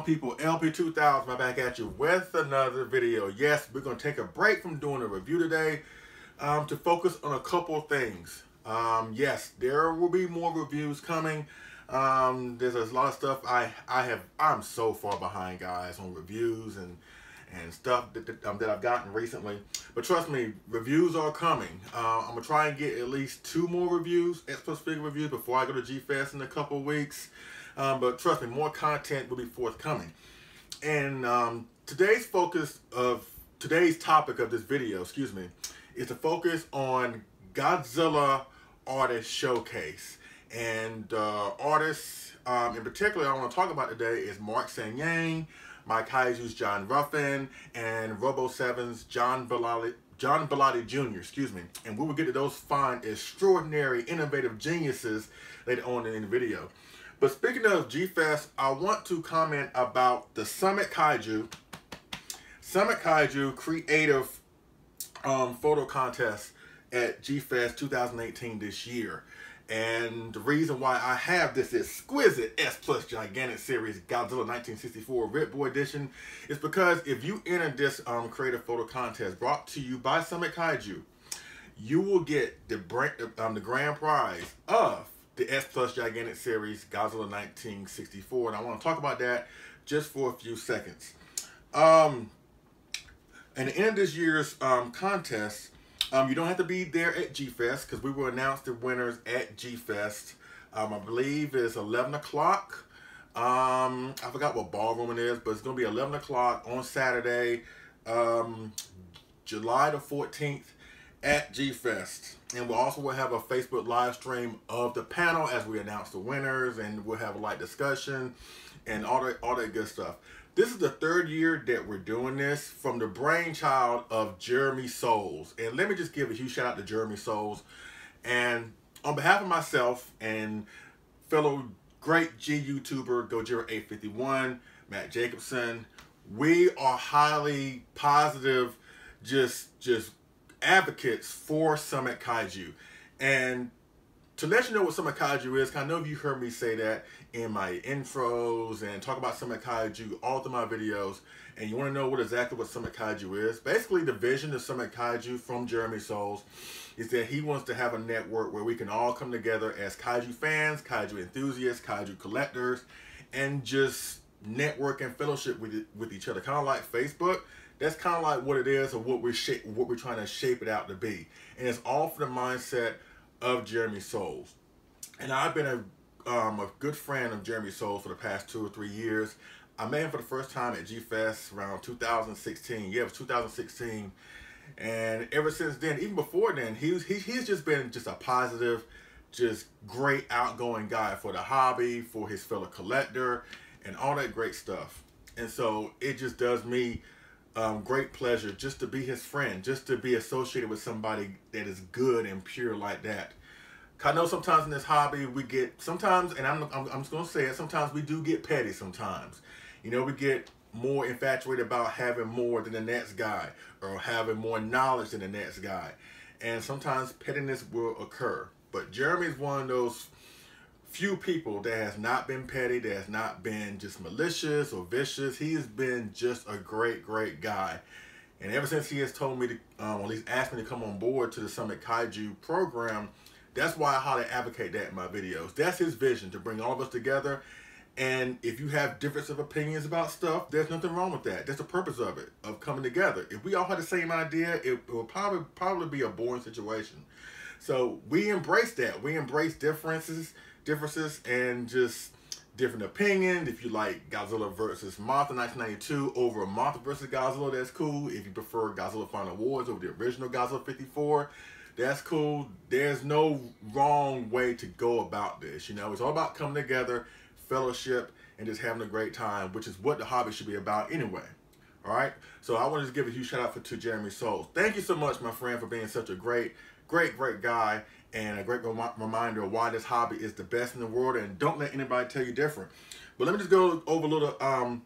people, LP2000, I'm back at you with another video. Yes, we're going to take a break from doing a review today to focus on a couple of things. Yes, there will be more reviews coming. There's a lot of stuff I'm so far behind, guys, on reviews and stuff that I've gotten recently. But trust me, reviews are coming. I'm going to try and get at least 2 more reviews, X Plus figure reviews, before I go to G-Fest in a couple of weeks. But trust me, more content will be forthcoming. And today's topic of this video, is to focus on Godzilla Artist Showcase. And artists in particular I want to talk about today is Saeng-yang, My Kaiju's John Ruffin, and Robo7's John Bellotti Jr., And we will get to those fine, extraordinary, innovative geniuses later on in the video. But speaking of G-Fest, I want to comment about the Summit Kaiju Creative Photo Contest at G-Fest 2018 this year. And the reason why I have this exquisite S Plus gigantic series Godzilla 1964 Red Boy Edition is because if you enter this creative photo contest brought to you by Summit Kaiju, you will get the grand prize of the S Plus gigantic series Godzilla 1964. And I want to talk about that just for a few seconds. At the end of this year's contest, you don't have to be there at G-Fest because we will announce the winners at G-Fest. I believe it's 11 o'clock. I forgot what ballroom it is, but it's going to be 11 o'clock on Saturday, July the 14th at G-Fest. And we'll also have a Facebook live stream of the panel as we announce the winners, and we'll have a light discussion and all that good stuff. This is the 3rd year that we're doing this from the brainchild of Jeremy Souls. And let me just give a huge shout out to Jeremy Souls. And on behalf of myself and fellow great G YouTuber Gojira851, Matt Jacobson, we are highly positive, just advocates for Summit Kaiju. And to let you know what Summit Kaiju is, I know you heard me say that in my intros and talk about Summit Kaiju all through my videos, and you want to know exactly what Summit Kaiju is. Basically, the vision of Summit Kaiju from Jeremy Souls is that he wants to have a network where we can all come together as Kaiju fans, Kaiju enthusiasts, Kaiju collectors, and just network and fellowship with each other, kind of like Facebook. That's kind of like what it is, or what we're trying to shape it out to be. And it's all for the mindset of Jeremy Souls. And I've been a good friend of Jeremy Souls for the past 2 or 3 years. I met him for the first time at G-Fest around 2016. Yeah, it was 2016. And ever since then, even before then, he's just been a positive, just great outgoing guy for the hobby, for his fellow collector, and all that great stuff. And so it just does me great pleasure just to be his friend, just to be associated with somebody that is good and pure like that. I know sometimes in this hobby we get, and I'm just gonna say it, sometimes we do get petty sometimes. You know, we get more infatuated about having more than the next guy, or having more knowledge than the next guy. And sometimes pettiness will occur. But Jeremy's one of those few people that has not been petty, that has not been just malicious or vicious. He has been just a great guy. And ever since he has told me to, or at least asked me to come on board to the Summit Kaiju program, that's why I highly advocate that in my videos. That's his vision, to bring all of us together. And if you have difference of opinions about stuff, there's nothing wrong with that. That's the purpose of it, of coming together. If we all had the same idea, it will probably be a boring situation. So we embrace that. We embrace differences and just different opinions. If you like Godzilla versus Mothra 1992 over Mothra versus Godzilla, that's cool. If you prefer Godzilla Final Wars over the original Godzilla 54, that's cool. There's no wrong way to go about this. You know, it's all about coming together, fellowship, and just having a great time, which is what the hobby should be about anyway. All right. So I want to just give a huge shout out to Jeremy Souls. Thank you so much, my friend, for being such a great guy, and a great reminder of why this hobby is the best in the world, and don't let anybody tell you different. But let me just go over a little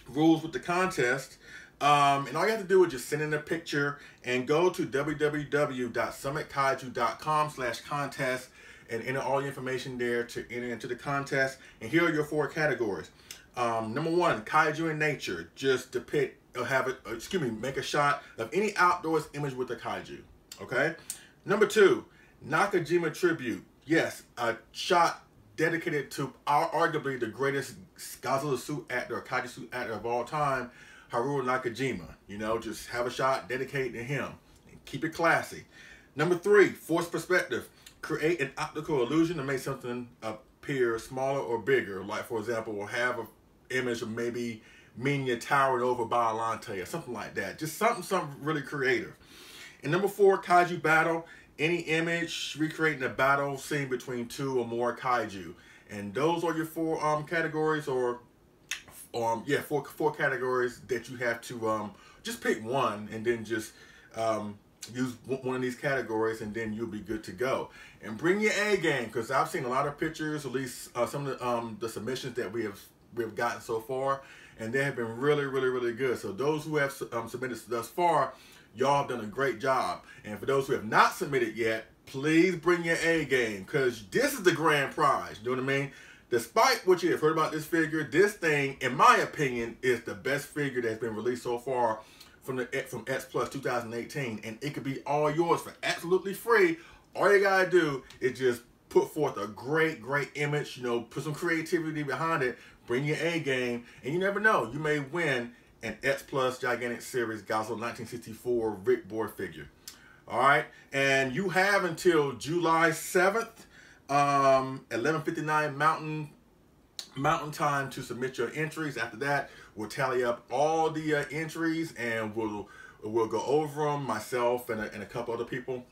rules with the contest. And all you have to do is just send in a picture and go to www.summitkaiju.com/contest and enter all your information there to enter into the contest. And here are your 4 categories. Number one, Kaiju in nature. Just depict, make a shot of any outdoors image with a Kaiju. Okay. Number two, Nakajima tribute. Yes, a shot dedicated to arguably the greatest Godzilla suit actor, or Kaiju suit actor of all time, Haruo Nakajima. You know, just have a shot dedicated to him. And keep it classy. Number three, force perspective. Create an optical illusion to make something appear smaller or bigger. Like, for example, we'll have an image of maybe Minya towering over Biollante or something like that. Just something really creative. And number four, Kaiju battle. Any image recreating a battle scene between two or more Kaiju. And those are your four categories, or four categories that you have to just pick one and then just use one of these categories, and then you'll be good to go. And bring your A game, because I've seen a lot of pictures, at least some of the submissions that we have gotten so far, and they have been really good. So those who have submitted thus far, y'all have done a great job. And for those who have not submitted yet, please bring your A game, because this is the grand prize. You know what I mean? Despite what you have heard about this figure, this thing, in my opinion, is the best figure that's been released so far from X Plus 2018, and it could be all yours for absolutely free. All you gotta do is just put forth a great image, you know, put some creativity behind it, bring your A game, and you never know, you may win an X Plus Gigantic Series Godzilla 1964 Rick Board figure. All right, and you have until July 7th, 11:59 Mountain Time to submit your entries. After that, we'll tally up all the entries, and we'll go over them. Myself and a couple other people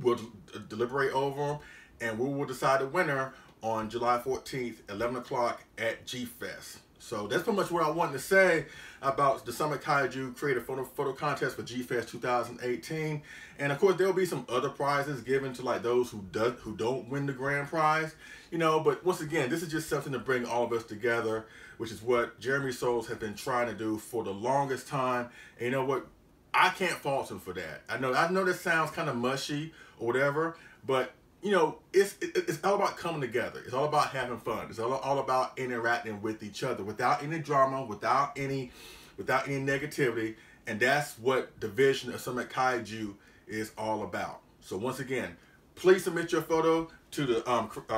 will deliberate over them, and we will decide the winner on July 14th, 11 o'clock at G-Fest. So that's pretty much what I wanted to say about the Summit Kaiju Creative Photo Contest for G-Fest 2018. And of course, there'll be some other prizes given to like those who don't win the grand prize, you know. But once again, this is just something to bring all of us together, which is what Jeremy Souls has been trying to do for the longest time. And you know what? I can't fault him for that. I know that sounds kind of mushy or whatever, but you know, it's all about coming together. It's all about having fun. It's all about interacting with each other without any drama, without any negativity. And that's what the vision of Summit Kaiju is all about. So once again, please submit your photo to the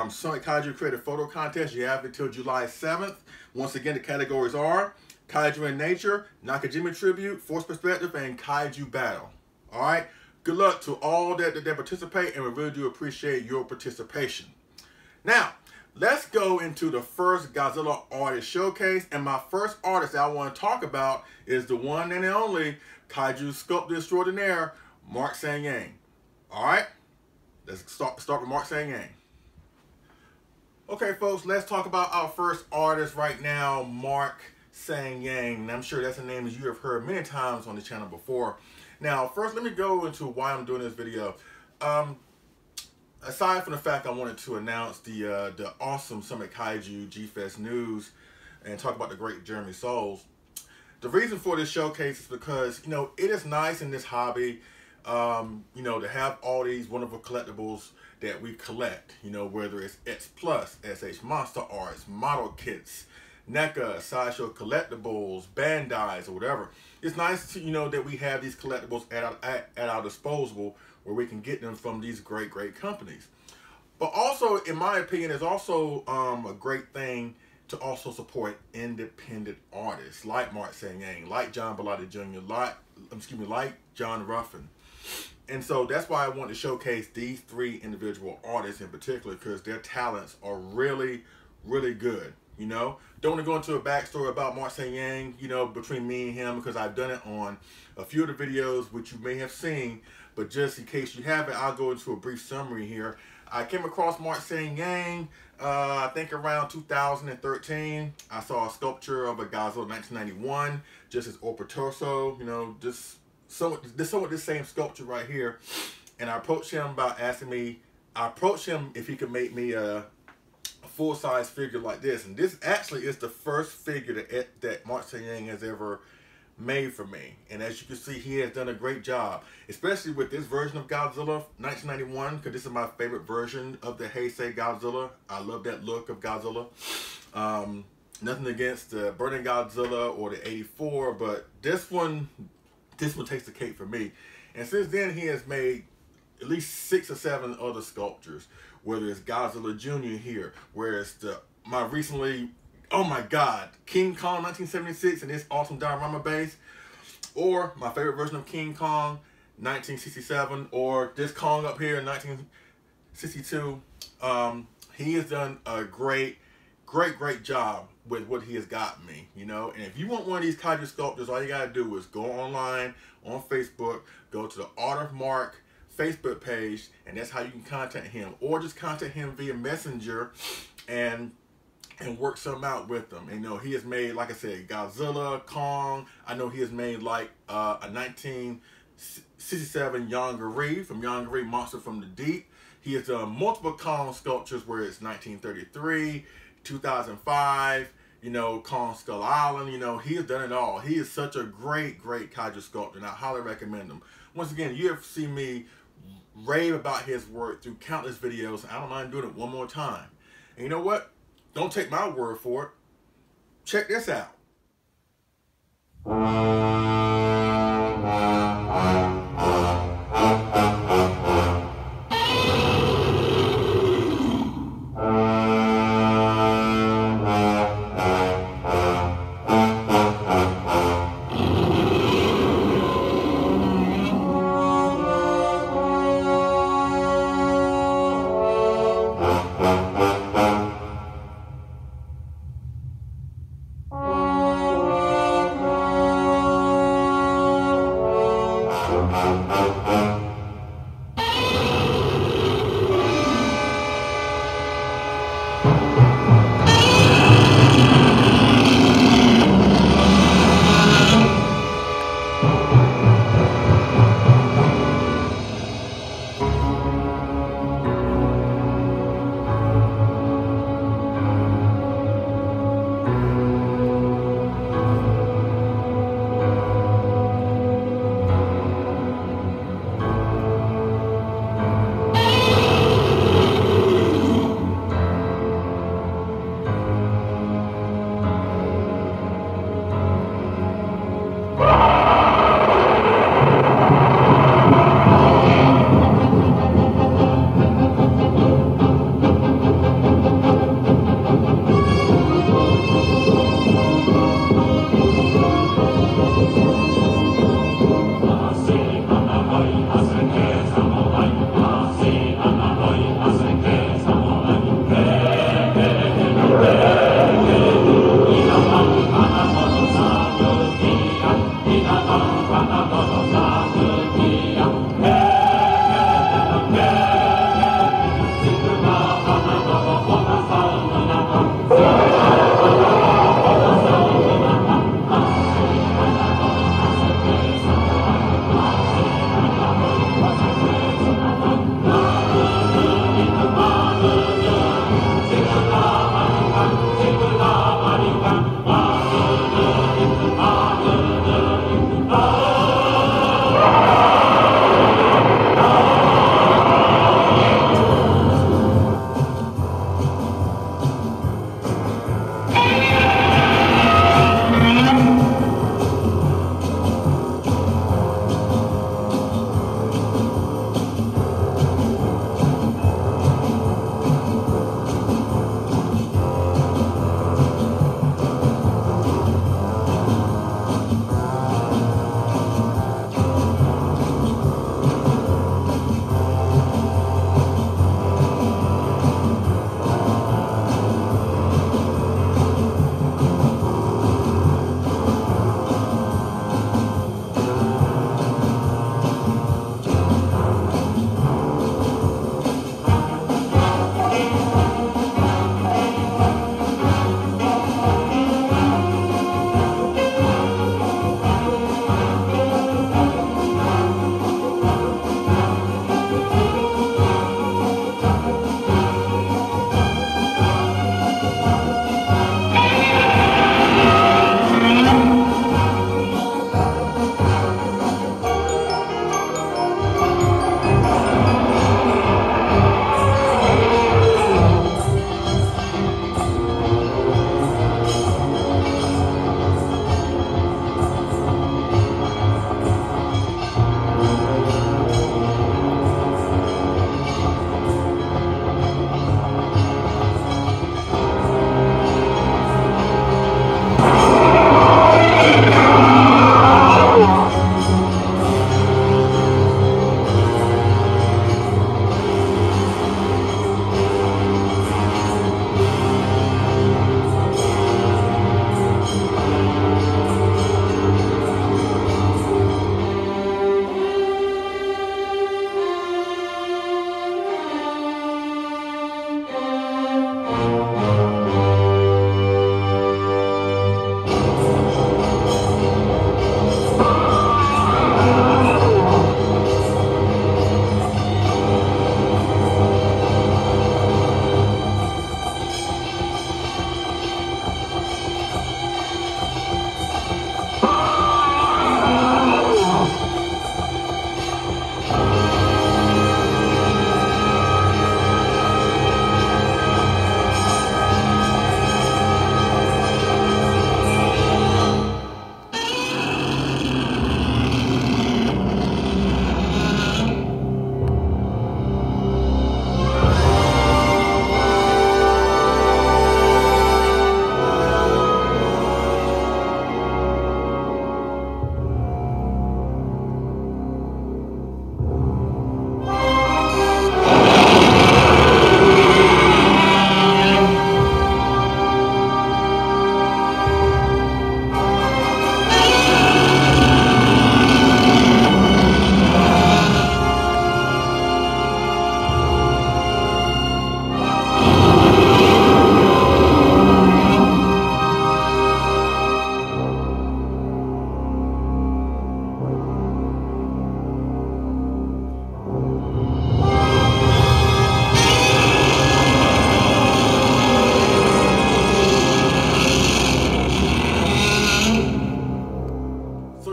Summit Kaiju Creative Photo Contest. You have until July 7th. Once again, the categories are Kaiju in Nature, Nakajima Tribute, Force Perspective, and Kaiju Battle. All right? Good luck to all that participate, and we really do appreciate your participation. Now, let's go into the first Godzilla artist showcase. And my first artist that I want to talk about is the one and only Kaiju sculptor extraordinaire, Mark Saeng-yang. All right? Let's start with Mark Saeng-yang. Okay, folks, let's talk about our first artist right now, Mark Saeng-yang. And I'm sure that's a name that you have heard many times on the channel before. Now, first, let me go into why I'm doing this video. Aside from the fact I wanted to announce the awesome Summit Kaiju G-Fest news and talk about the great Jeremy Souls, the reason for this showcase is because, you know, it is nice in this hobby, you know, to have all these wonderful collectibles that we collect, you know, whether it's X Plus, SH Monster Arts, model kits, NECA, Sideshow collectibles, Bandai's, or whatever. It's nice to, you know, that we have these collectibles at our disposal where we can get them from these great companies. But also, in my opinion, it's also a great thing to also support independent artists like Mark Saeng-yang, like John Bellotti Jr., like John Ruffin. And so that's why I want to showcase these three individual artists in particular, because their talents are really good. You know, don't want to go into a backstory about Mark Saeng-yang, you know, between me and him, because I've done it on a few of the videos which you may have seen. But just in case you haven't, I'll go into a brief summary here. I came across Mark Saeng-yang, I think around 2013. I saw a sculpture of a Godzilla 1991, just his upper torso, you know, just somewhat the same sculpture right here. And I approached him about if he could make me a full-size figure like this. And this actually is the first figure that Mark Saeng-yang has ever made for me. And as you can see, he has done a great job, especially with this version of Godzilla 1991, because this is my favorite version of the Heisei Godzilla. I love that look of Godzilla. Nothing against the Burning Godzilla or the '84, but this one takes the cake for me. And since then, he has made at least 6 or 7 other sculptures. Whether it's Godzilla Jr. here, where it's my recently, oh my God, King Kong 1976 and this awesome diorama base, or my favorite version of King Kong 1967, or this Kong up here in 1962. He has done a great job with what he has got me, you know. And if you want one of these kaiju sculptures, all you gotta do is go online on Facebook, go to the Art of Mark Facebook page, and that's how you can contact him, or just contact him via Messenger and work something out with them. And, you know, he has made, like I said, Godzilla, Kong. I know he has made like a 1967 Yonggary from Yonggary, Monster from the Deep. He has done multiple Kong sculptures where it's 1933, 2005, you know, Kong Skull Island. You know, he has done it all. He is such a great kaiju sculptor, and I highly recommend him. Once again, you have seen me rave about his work through countless videos. I don't mind doing it one more time. And you know what? Don't take my word for it. Check this out.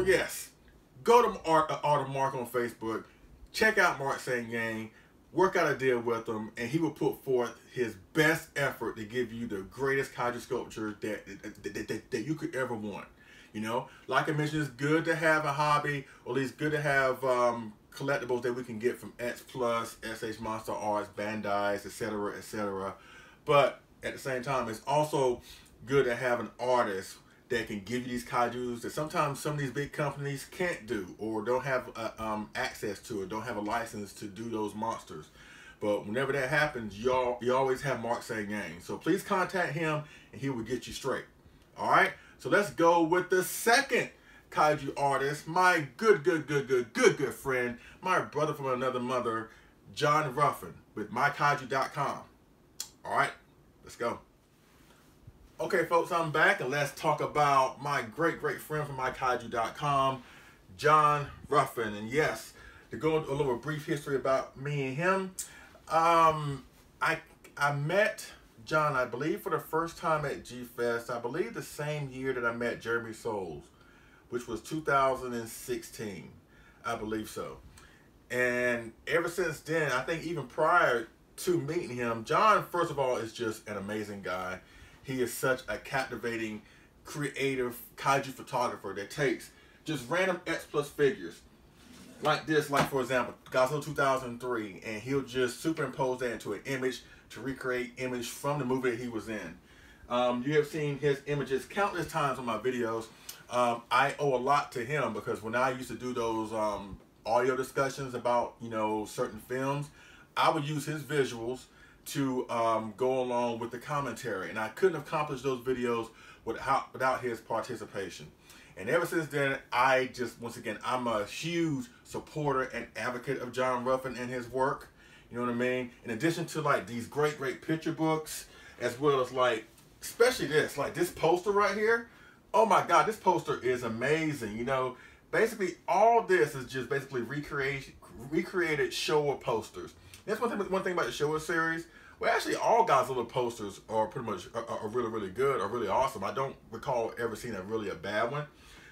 So yes, go to Art of Mark on Facebook, check out Mark Saeng-yang, work out a deal with him, and he will put forth his best effort to give you the greatest kaiju sculpture that you could ever want. You know, like I mentioned, it's good to have a hobby, or at least good to have collectibles that we can get from X Plus, SH Monster Arts, Bandai's, etc., etc. But at the same time, it's also good to have an artist that can give you these kaijus that sometimes some of these big companies can't do, or don't have access to, or don't have a license to do those monsters. But whenever that happens, you always have Mark Saeng-yang. So please contact him, and he will get you straight. All right. So let's go with the second kaiju artist, my good friend, my brother from another mother, John Ruffin, with mykaiju.com. All right, let's go. Okay, folks, I'm back, and let's talk about my great friend from mykaiju.com, John Ruffin. And yes, to go into a little brief history about me and him, I met John, I believe, for the first time at G-Fest, I believe the same year that I met Jeremy Souls, which was 2016. I believe so. And ever since then, I think even prior to meeting him, John, first of all, is just an amazing guy. He is such a captivating, creative kaiju photographer that takes just random X Plus figures like this, like for example, Godzilla 2003, and he'll just superimpose that into an image to recreate image from the movie that he was in. You have seen his images countless times on my videos. I owe a lot to him, because when I used to do those audio discussions about, you know, certain films, I would use his visuals to go along with the commentary, and I couldn't have accomplished those videos without his participation. And ever since then, I just, once again, I'm a huge supporter and advocate of John Ruffin and his work. You know what I mean? In addition to like these great picture books, as well as like, especially this, like this poster right here. Oh my God, this poster is amazing. You know, basically all this is just basically recreated Showa posters. That's one thing about the Showa series. Well, actually, all Godzilla posters are pretty much are really good, are really awesome. I don't recall ever seeing a bad one.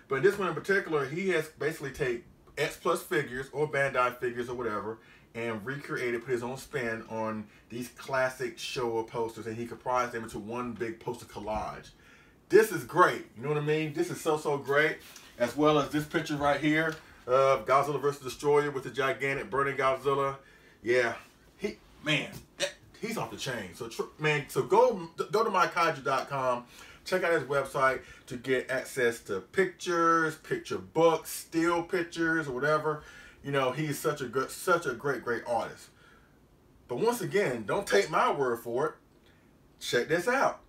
But this one in particular, he has basically take X Plus figures or Bandai figures or whatever, and recreated, put his own spin on these classic Showa posters, and he comprised them into one big poster collage. This is great. You know what I mean? This is so great. As well as this picture right here of Godzilla vs. Destroyer with the gigantic burning Godzilla. Yeah, he's off the chain. So so go to mykaiju.com. Check out his website to get access to pictures, picture books, still pictures, or whatever. You know, he's such a great artist. But once again, don't take my word for it. Check this out.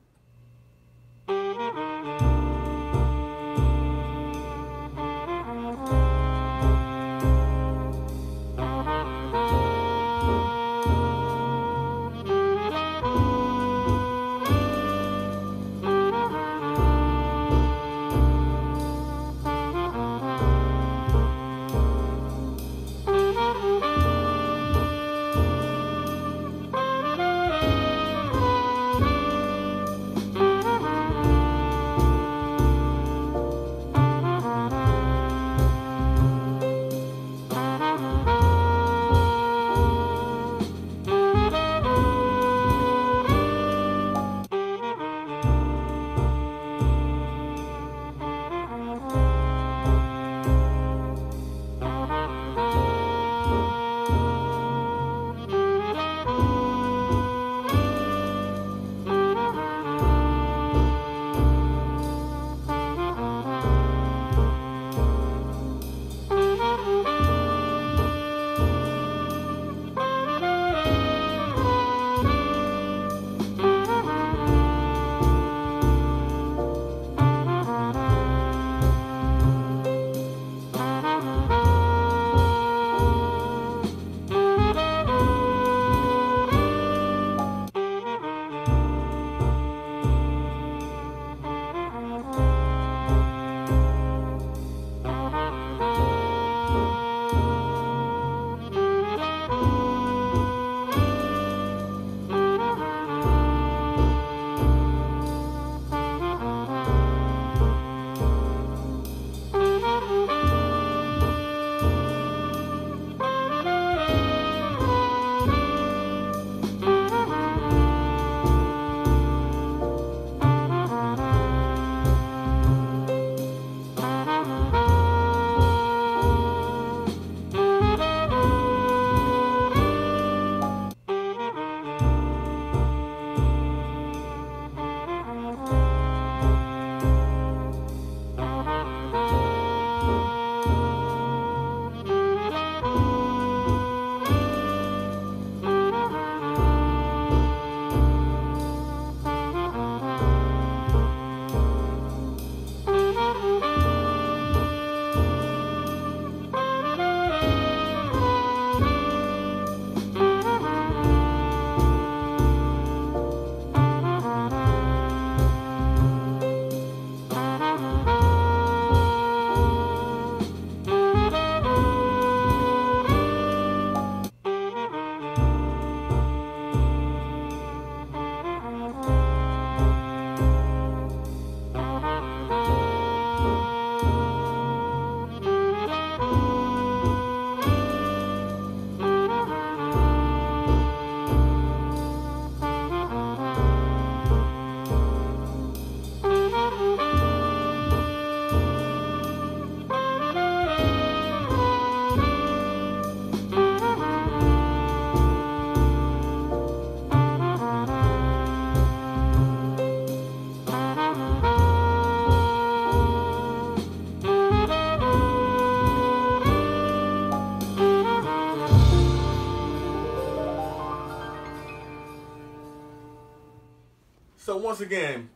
once again,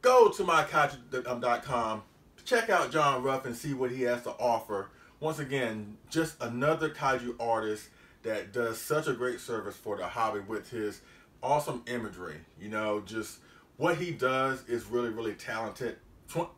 go to mykaiju.com. Check out John Ruffin, see what he has to offer. Once again, just another kaiju artist that does such a great service for the hobby with his awesome imagery. You know, just what he does is really, really talented.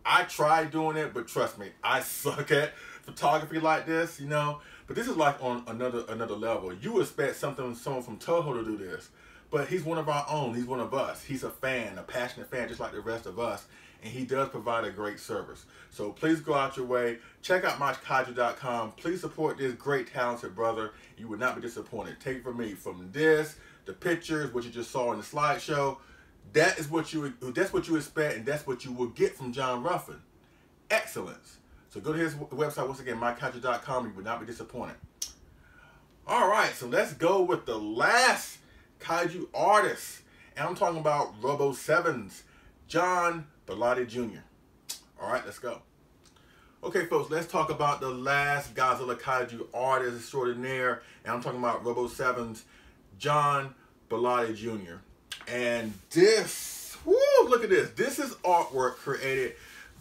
I tried doing it, but trust me, I suck at photography like this, you know. But this is like on another level. You expect someone from Toho to do this, but he's one of our own. He's one of us. He's a fan, a passionate fan, just like the rest of us, and he does provide a great service. So please go out your way, check out mykaiju.com. Please support this great, talented brother. You would not be disappointed. Take it from me, from this, the pictures, what you just saw in the slideshow. That's what you expect, and that's what you will get from John Ruffin. Excellence. So go to his website, once again, mykaiju.com. You would not be disappointed. All right, so let's go with the last kaiju artist. And I'm talking about Robo7's John Bellotti Jr. All right, let's go. Okay, folks, let's talk about the last Godzilla kaiju artist extraordinaire. And I'm talking about Robo7's John Bellotti Jr. And this, whoo, look at this. This is artwork created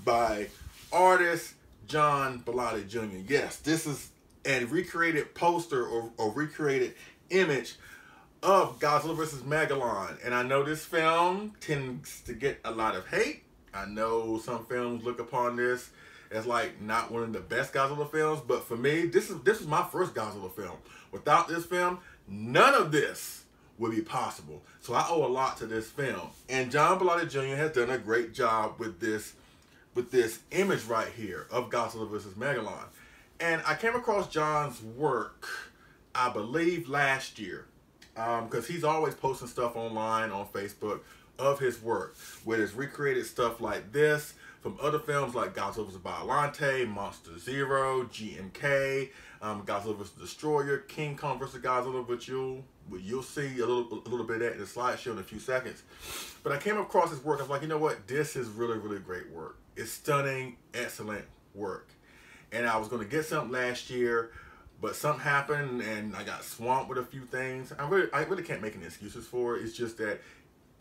by artist John Bellotti Jr. Yes, this is a recreated poster or recreated image of Godzilla vs. Megalon. And I know this film tends to get a lot of hate. I know some films look upon this as like not one of the best Godzilla films, but for me, this is my first Godzilla film. Without this film, none of this would be possible. So I owe a lot to this film. And John Bellotti Jr. has done a great job with this image right here of Godzilla vs. Megalon. And I came across John's work, I believe last year, because he's always posting stuff online on Facebook of his work, where there's recreated stuff like this from other films like Godzilla vs. Bellotti, Monster Zero, GMK, Godzilla vs. Destroyer, King Kong vs. Godzilla, which you'll see a little bit of that in the slideshow in a few seconds. But I came across his work. I was like, you know what? This is really, really great work. It's stunning, excellent work. And I was going to get something last year, but something happened and I got swamped with a few things. I really can't make any excuses for it. It's just that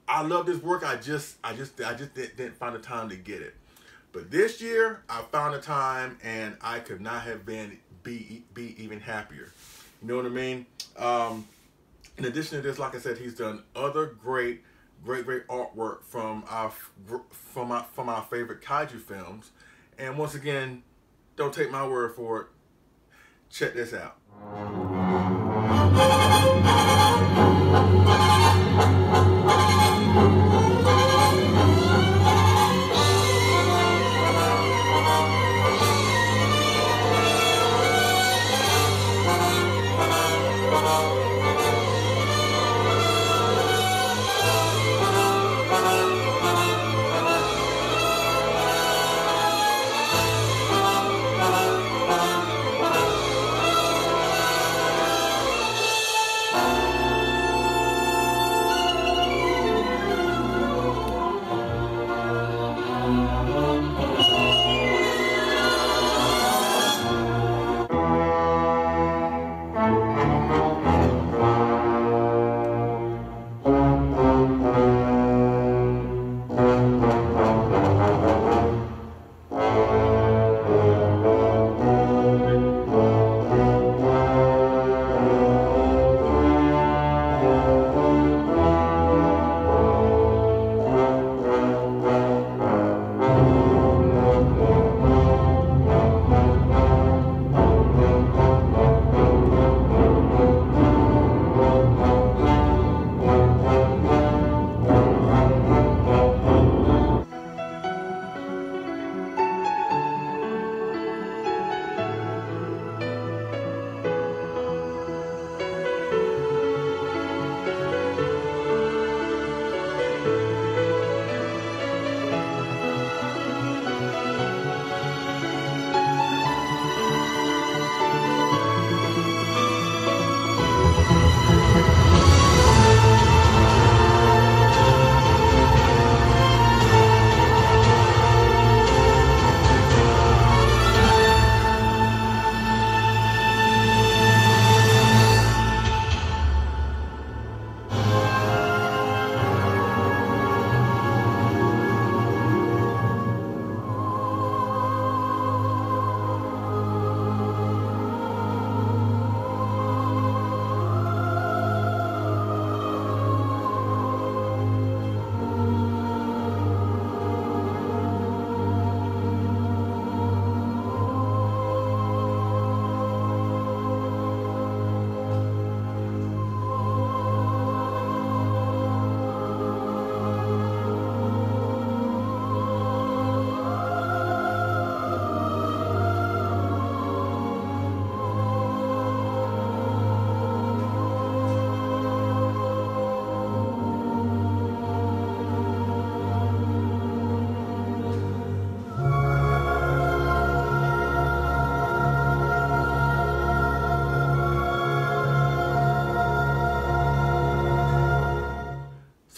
I love this work. I just didn't find the time to get it. But this year I found the time, and I could not have be even happier. You know what I mean? In addition to this, like I said, he's done other great artwork from our favorite kaiju films. And once again, don't take my word for it. Check this out.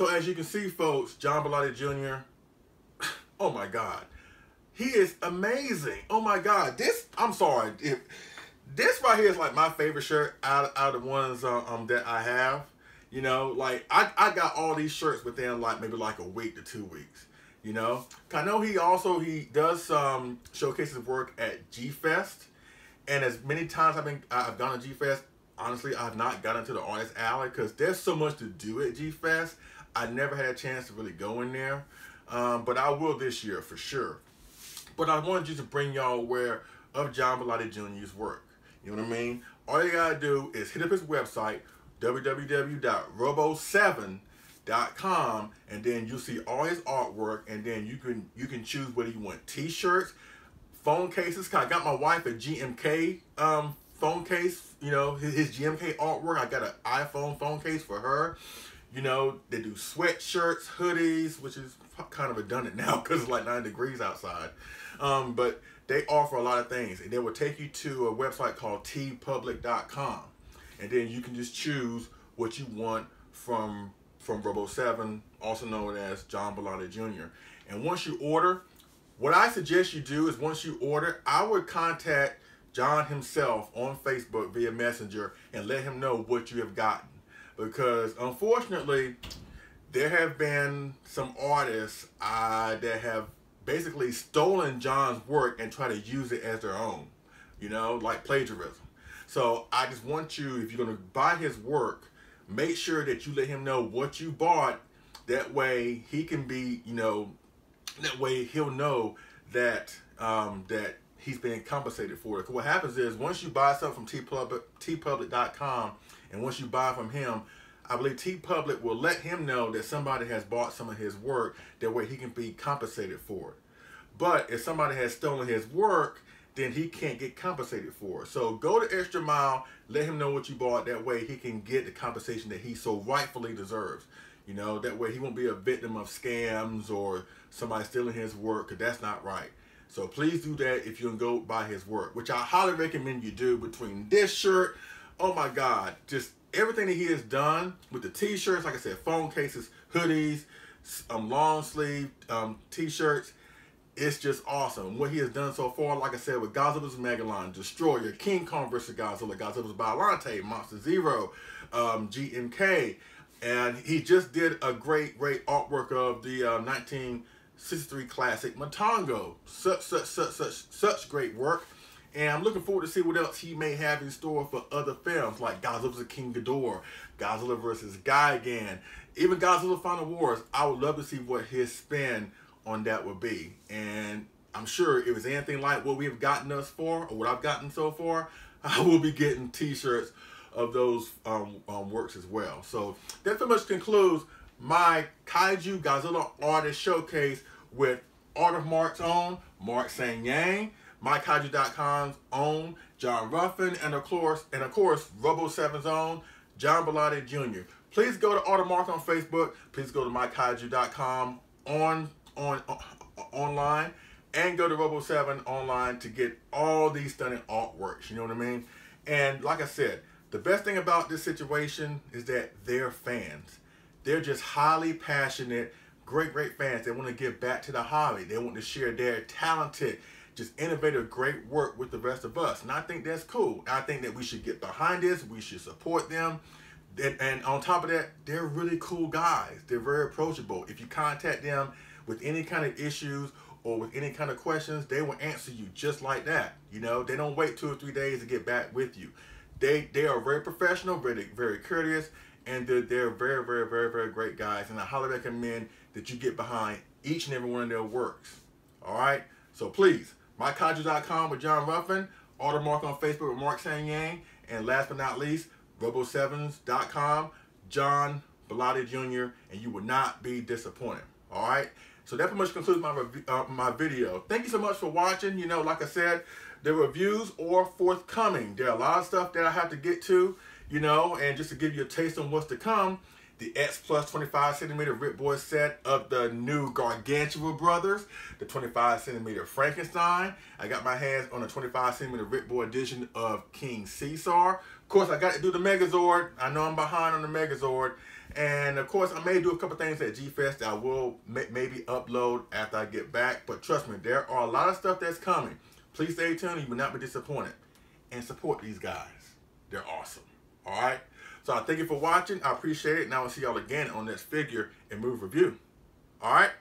So as you can see, folks, John Bellotti Jr., oh my God. He is amazing. Oh my God. I'm sorry. This right here is like my favorite shirt out of the ones that I have. You know, like I got all these shirts within like maybe like a week to 2 weeks. You know, I know he does showcases work at G Fest, and as many times I've gone to G Fest, honestly I've not gotten to the artist alley because there's so much to do at G Fest. I never had a chance to really go in there, but I will this year for sure. But I wanted you to bring y'all aware of John Bellotti Jr.'s work. You know what I mean? All you gotta do is hit up his website, www.robo7.com, and then you'll see all his artwork, and then you can choose whether you want t-shirts, phone cases. I got my wife a GMK phone case, you know, his GMK artwork. I got an iPhone phone case for her. You know, they do sweatshirts, hoodies, which is kind of redundant now because it's like 9 degrees outside. But they offer a lot of things, and they will take you to a website called tpublic.com, and then you can just choose what you want from Robo7, also known as John Bellotti Jr. And once you order, what I suggest you do is once you order, I would contact John himself on Facebook via Messenger and let him know what you have gotten. Because unfortunately, there have been some artists that have basically stolen John's work and try to use it as their own, you know, like plagiarism. So I just want you, if you're going to buy his work, make sure that you let him know what you bought. That way he can be, you know, that way he'll know that that he's being compensated for it. 'Cause what happens is once you buy something from tpublic.com, and once you buy from him, I believe TeePublic will let him know that somebody has bought some of his work. That way he can be compensated for it. But if somebody has stolen his work, then he can't get compensated for it. So go the extra mile, let him know what you bought. That way he can get the compensation that he so rightfully deserves. You know, that way he won't be a victim of scams or somebody stealing his work, because that's not right. So please do that if you can go buy his work, which I highly recommend you do. Between this shirt, oh my God, just everything that he has done with the t-shirts, like I said, phone cases, hoodies, long sleeve t-shirts, it's just awesome. What he has done so far, like I said, with Godzilla's Megalon, Destroyer, King Kong vs. Godzilla, Godzilla's Bellotti, Monster Zero, GMK, and he just did a great artwork of the 1963 classic Matango. Such great work. And I'm looking forward to see what else he may have in store for other films, like Godzilla vs. King Ghidorah, Godzilla vs. Gigan, even Godzilla Final Wars. I would love to see what his spin on that would be. And I'm sure if it's anything like what we have gotten thus far, or what I've gotten so far, I will be getting t-shirts of those works as well. So that pretty much concludes my Kaiju Godzilla Artist Showcase with Art of Mark's own, Mark Saeng-yang, MyKaiju.com's own, John Ruffin, and of course, Robo7's own, John Bellotti Jr. Please go to Art of Mark on Facebook. Please go to MyKaiju.com online, and go to Robo7 online to get all these stunning artworks. You know what I mean? And like I said, the best thing about this situation is that they're fans. They're just highly passionate, great fans. They want to give back to the hobby. They want to share their talented, just innovative, great work with the rest of us. And I think that's cool. I think that we should get behind this. We should support them. And on top of that, they're really cool guys. They're very approachable. If you contact them with any kind of issues or with any kind of questions, they will answer you just like that. You know, they don't wait 2 or 3 days to get back with you. They are very professional, very courteous, and they're very great guys. And I highly recommend that you get behind each and every one of their works. All right? So please, MyKaiju.com with John Ruffin, Art of Mark on Facebook with Mark Saeng-yang, and last but not least, Robo7s.com, John Bellotti Jr., and you will not be disappointed. All right? So that pretty much concludes my video. Thank you so much for watching. You know, like I said, the reviews are forthcoming. There are a lot of stuff that I have to get to, you know, and just to give you a taste on what's to come, the X Plus 25cm Rip Boy set of the new Gargantua Brothers, the 25cm Frankenstein. I got my hands on the 25cm Rip Boy edition of King Caesar. Of course, I got to do the Megazord. I know I'm behind on the Megazord. And of course, I may do a couple things at G-Fest that I will maybe upload after I get back. But trust me, there are a lot of stuff that's coming. Please stay tuned. You will not be disappointed. And support these guys. They're awesome. All right? So I thank you for watching. I appreciate it. And I will see y'all again on this figure and move review. All right?